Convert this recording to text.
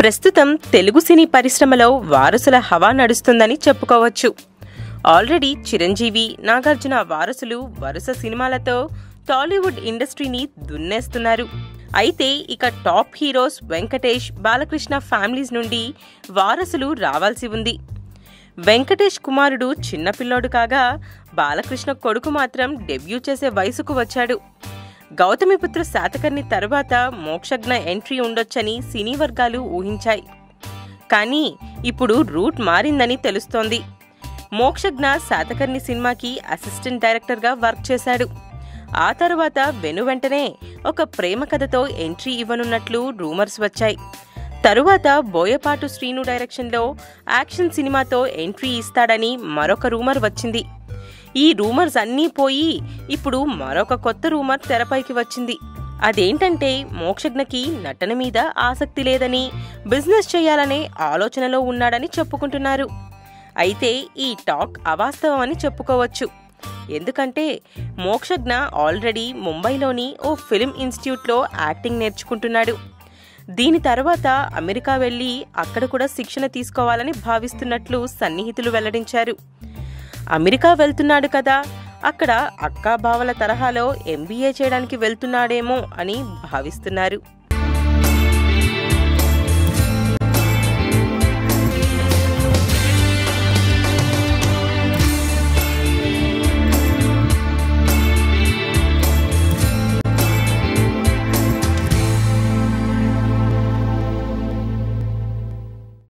ప్రస్తుతం తెలుగు సినీ పరిశ్రమలో వారసుల హవా నడుస్తుందని చెప్పుకోవచ్చు. ఆల్రెడీ చిరంజీవి, నాగార్జున వారసులు వరుస సినిమాలతో టాలీవుడ్ ఇండస్ట్రీని దున్నేస్తున్నారు. అయితే ఇక top heroes Venkatesh, Balakrishna families నుండి వారసులు రావాల్సి ఉంది. వెంకటేష్ కుమారుడు చిన్నపిల్లోడు కాగా బాలకృష్ణ కొడుకు మాత్రం డెబ్యూ చేసే వయసుకు వచ్చాడు. గౌతమిపుత్ర శాతకర్ణి తర్వాత మోక్షజ్ఞ ఎంట్రీ ఉండొచ్చని సినీ వర్గాలు ఊహించాయి. కానీ ఇప్పుడు రూట్ మారిందని తెలుస్తోంది. మోక్షజ్ఞ శాతకర్ణి సినిమాకి అసిస్టెంట్ డైరెక్టర్గా వర్క్ చేశాడు. ఆ తర్వాత వెనువెంటనే ఒక ప్రేమ కథతో ఎంట్రీ ఇవ్వనున్నట్లు రూమర్స్ వచ్చాయి. తరువాత బోయపాటి శ్రీను డైరెక్షన్లో యాక్షన్ సినిమాతో ఎంట్రీ ఇస్తాడని మరొక రూమర్ వచ్చింది. ఈ రూమర్స్ అన్నీ పోయి ఇప్పుడు మరొక కొత్త రూమర్ తెరపైకి వచ్చింది. అదేంటంటే మోక్షజ్ఞకి నటన మీద ఆసక్తి లేదని, బిజినెస్ చేయాలనే ఆలోచనలో ఉన్నాడని చెప్పుకుంటున్నారు. అయితే ఈ టాక్ అవాస్తవం అని చెప్పుకోవచ్చు. ఎందుకంటే మోక్షజ్ఞ ఆల్రెడీ ముంబైలోని ఓ ఫిల్మ్ ఇన్స్టిట్యూట్లో యాక్టింగ్ నేర్చుకుంటున్నాడు. దీని తర్వాత అమెరికా వెళ్ళి అక్కడ కూడా శిక్షణ తీసుకోవాలని భావిస్తున్నట్లు సన్నిహితులు వెల్లడించారు. అమెరికా వెళ్తున్నాడు కదా, అక్కడ అక్కాబావల తరహాలో MBA చేయడానికి వెళ్తున్నాడేమో అని భావిస్తున్నారు.